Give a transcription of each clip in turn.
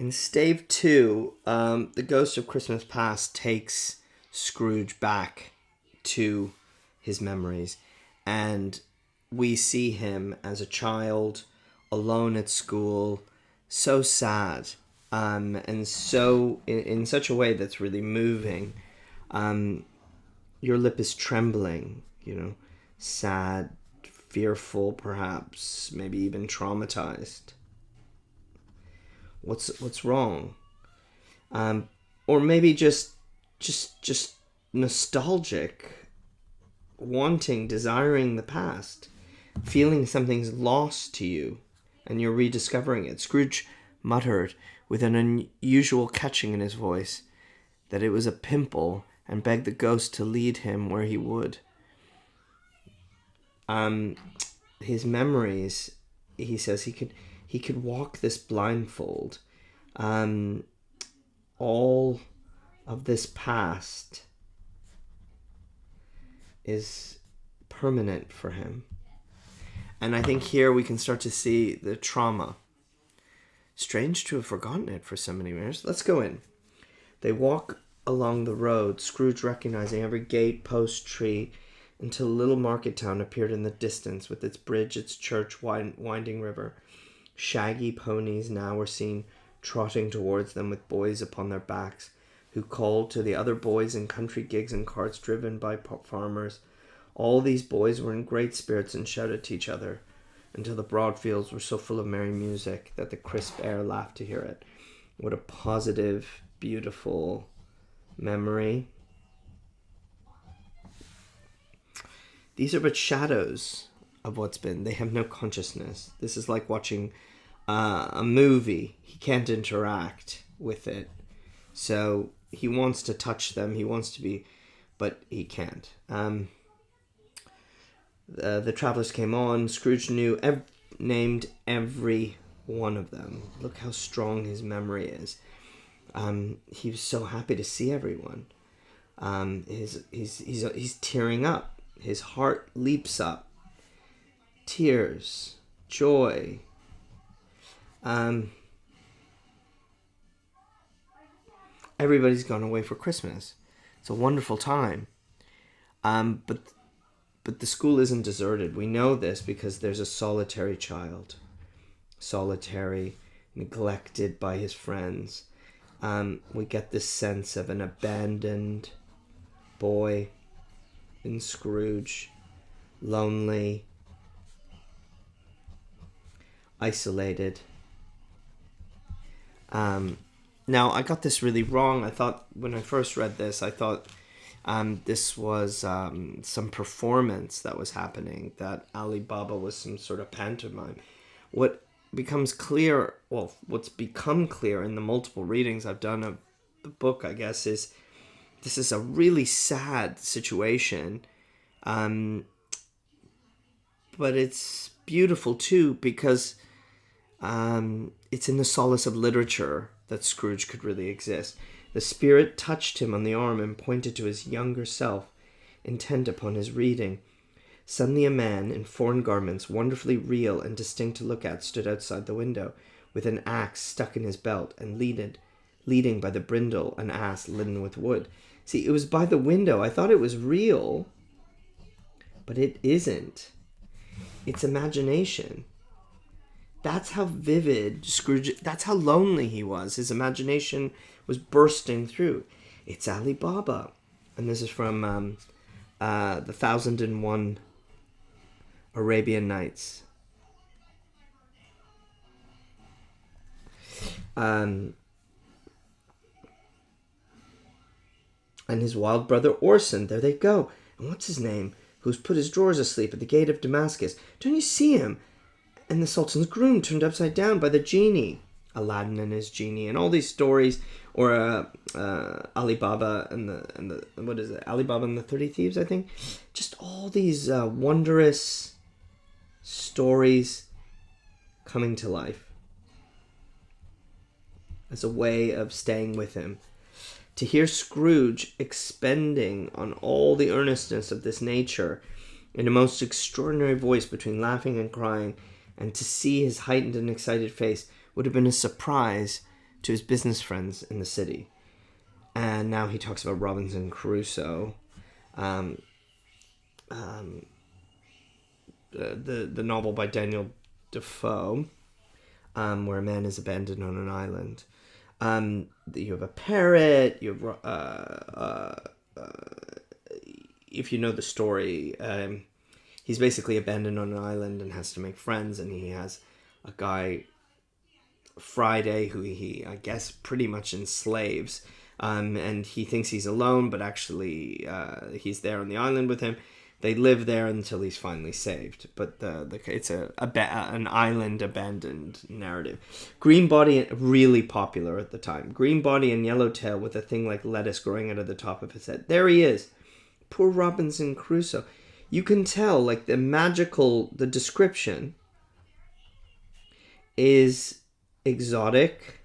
In Stave 2, the ghost of Christmas Past takes Scrooge back to his memories. And we see him as a child, alone at school, so sad, and so in such a way that's really moving. Your lip is trembling, sad, fearful, perhaps, maybe even traumatized. What's wrong? Or maybe just nostalgic, wanting, desiring the past, feeling something's lost to you, and you're rediscovering it. Scrooge muttered with an unusual catching in his voice that it was a pimple, and begged the ghost to lead him where he would. His memories, he says, he could walk this blindfold. All of this past is permanent for him. And I think here we can start to see the trauma. Strange to have forgotten it for so many years. Let's go in. They walk along the road, Scrooge recognizing every gate, post, tree, until a little market town appeared in the distance with its bridge, its church, winding river. Shaggy ponies now were seen trotting towards them with boys upon their backs, who called to the other boys in country gigs and carts driven by farmers. All these boys were in great spirits and shouted to each other, until the broad fields were so full of merry music that the crisp air laughed to hear it. What a positive, beautiful memory. These are but shadows of what's been. They have no consciousness. This is like watching a movie. He can't interact with it. So he wants to touch them. He wants to be, but he can't. The travelers came on. Scrooge named every one of them. Look how strong his memory is. He was so happy to see everyone. He's tearing up. His heart leaps up. Tears, joy. Everybody's gone away for Christmas. It's a wonderful time. But the school isn't deserted. We know this because there's a solitary child. Solitary, neglected by his friends. We get this sense of an abandoned boy in Scrooge, lonely, isolated. Now, I got this really wrong. I thought, when I first read this, I thought this was some performance that was happening, that Ali Baba was some sort of pantomime. What's become clear in the multiple readings I've done of the book, I guess, is this is a really sad situation. But it's beautiful too, because it's in the solace of literature that Scrooge could really exist. The spirit touched him on the arm and pointed to his younger self, intent upon his reading. Suddenly a man in foreign garments, wonderfully real and distinct to look at, stood outside the window, with an axe stuck in his belt, and leading by the brindle an ass laden with wood. See, it was by the window. I thought it was real, but it isn't. It's imagination. That's how vivid Scrooge, that's how lonely he was. His imagination was bursting through. It's Ali Baba. And this is from the 1001 Arabian Nights. And his wild brother Orson, there they go. And what's his name? Who's put his drawers asleep at the gate of Damascus. Don't you see him? And the Sultan's groom turned upside down by the genie. Aladdin and his genie, and all these stories, or Ali Baba and the what is it? Ali Baba and the 30 Thieves, I think. Just all these wondrous stories coming to life as a way of staying with him. To hear Scrooge expending on all the earnestness of this nature in a most extraordinary voice between laughing and crying, and to see his heightened and excited face, would have been a surprise to his business friends in the city. And now he talks about Robinson Crusoe, the novel by Daniel Defoe, where a man is abandoned on an island. You have a parrot. You have, if you know the story, he's basically abandoned on an island and has to make friends, and he has a guy, Friday, who he, I guess, pretty much enslaves. And he thinks he's alone, but actually he's there on the island with him. They live there until he's finally saved. But it's an island abandoned narrative. Green Body, really popular at the time. Green Body and Yellowtail with a thing like lettuce growing out of the top of his head. There he is. Poor Robinson Crusoe. You can tell, like, the description is exotic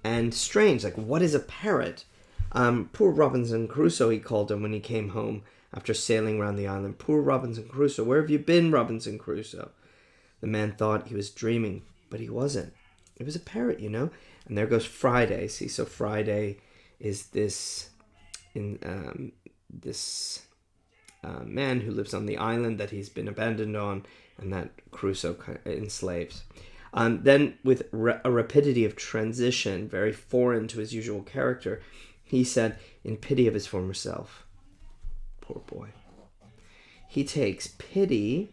and strange. Like, what is a parrot? Poor Robinson Crusoe, he called him when he came home after sailing around the island. Poor Robinson Crusoe, where have you been, Robinson Crusoe? The man thought he was dreaming, but he wasn't. It was a parrot, you know? And there goes Friday. See, so Friday is this man who lives on the island that he's been abandoned on and that Crusoe enslaves. Then, with a rapidity of transition, very foreign to his usual character, he said, in pity of his former self, poor boy, he takes pity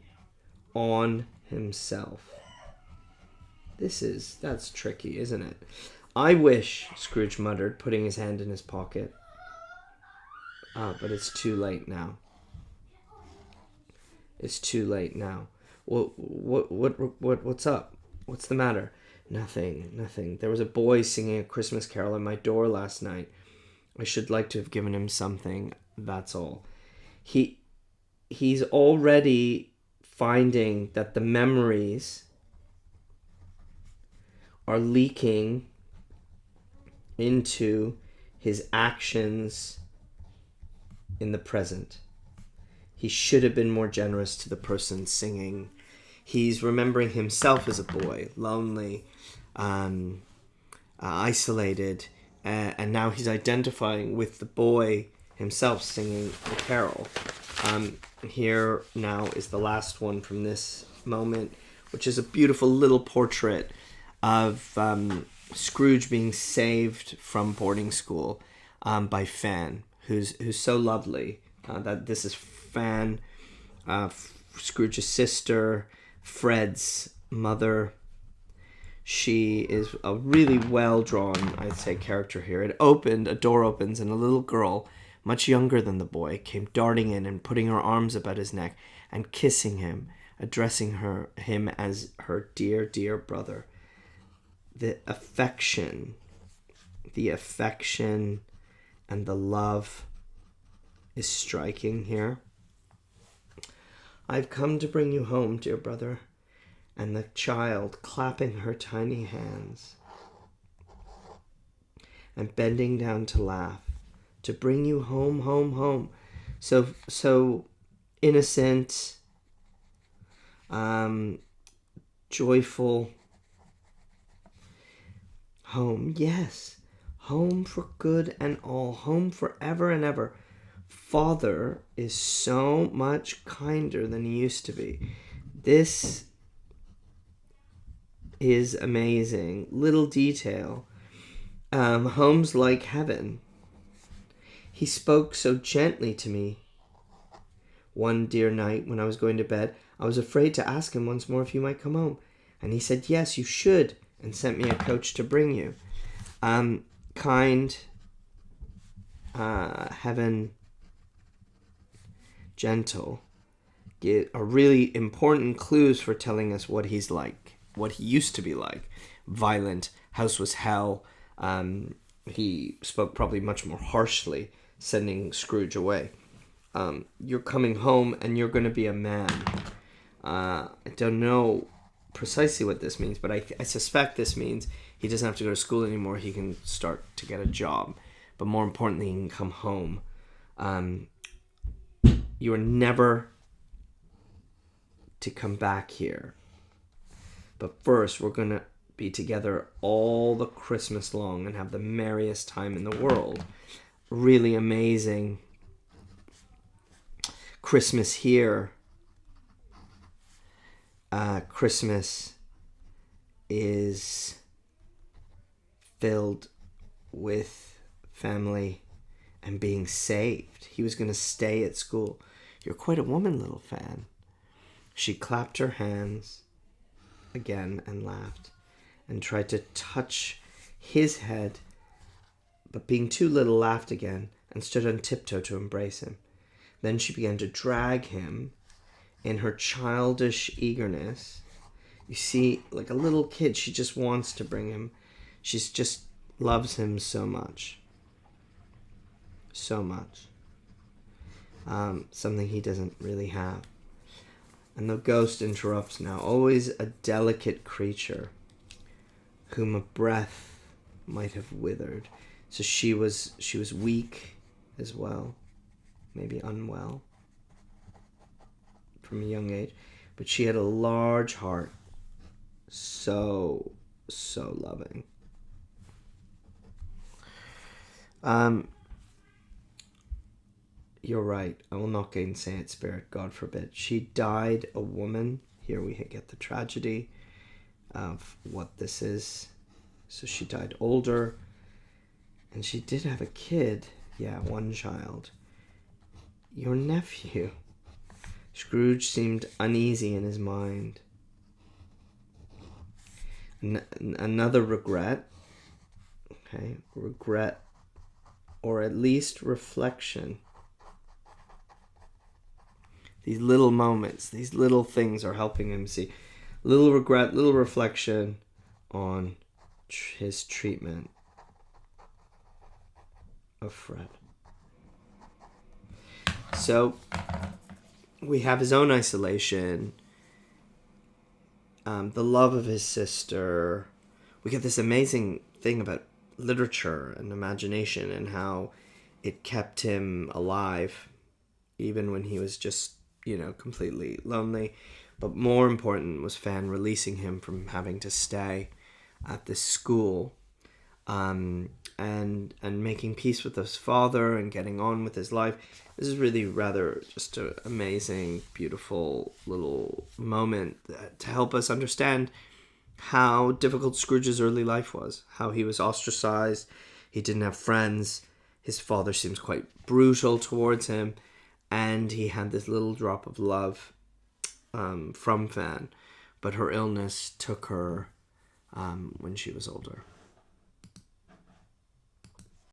on himself. That's tricky, isn't it? I wish, Scrooge muttered, putting his hand in his pocket. But it's too late now. It's too late now. What's up? What's the matter? Nothing. There was a boy singing a Christmas carol at my door last night. I should like to have given him something. That's all. He's already finding that the memories are leaking into his actions in the present. He should have been more generous to the person singing. He's remembering himself as a boy, lonely, isolated, and now he's identifying with the boy himself singing the carol. Here now is the last one from this moment, which is a beautiful little portrait of Scrooge being saved from boarding school by Fan, who's so lovely. That this is Fan, Scrooge's sister, Fred's mother. She is a really well-drawn, I'd say, character here. A door opens, and a little girl, much younger than the boy, came darting in and putting her arms about his neck and kissing him, addressing him as her dear, dear brother. The affection and the love is striking here. I've come to bring you home, dear brother. And the child clapping her tiny hands and bending down to laugh, to bring you home, home, home. So innocent, joyful. Home, yes. Home for good and all. Home forever and ever. Father is so much kinder than he used to be. This is amazing. Little detail. Home's like heaven. He spoke so gently to me. One dear night when I was going to bed, I was afraid to ask him once more if you might come home. And he said, yes, you should, and sent me a coach to bring you. Kind, heaven, gentle, are really important clues for telling us what he's like, what he used to be like. Violent, house was hell. He spoke probably much more harshly, sending Scrooge away. You're coming home and you're going to be a man. I don't know precisely what this means, but I suspect this means he doesn't have to go to school anymore. He can start to get a job. But more importantly, he can come home. You are never to come back here. But first, we're going to be together all the Christmas long and have the merriest time in the world. Really amazing. Christmas here. Christmas is filled with family and being saved. He was going to stay at school. You're quite a woman, little fan. She clapped her hands again and laughed and tried to touch his head, but being too little, laughed again and stood on tiptoe to embrace him. Then she began to drag him in her childish eagerness. You see, like a little kid, she just wants to bring him. She's just loves him so much. So much. Something he doesn't really have. And the ghost interrupts now. Always a delicate creature whom a breath might have withered. So she was weak as well. Maybe unwell from a young age. But she had a large heart. So loving. You're right. I will not gainsay it, Spirit. God forbid. She died a woman. Here we get the tragedy of what this is. So she died older. And she did have a kid. Yeah, one child. Your nephew. Scrooge seemed uneasy in his mind. Another regret. Okay, regret. Or at least reflection. These little moments, these little things are helping him see. Little regret, little reflection on his treatment of Fred. So we have his own isolation, the love of his sister. We get this amazing thing about literature and imagination and how it kept him alive even when he was just, completely lonely. But more important was Fan releasing him from having to stay at this school, and making peace with his father and getting on with his life. This is really rather just an amazing, beautiful little moment to help us understand how difficult Scrooge's early life was, how he was ostracized, he didn't have friends, his father seems quite brutal towards him, and he had this little drop of love from Fan, but her illness took her when she was older.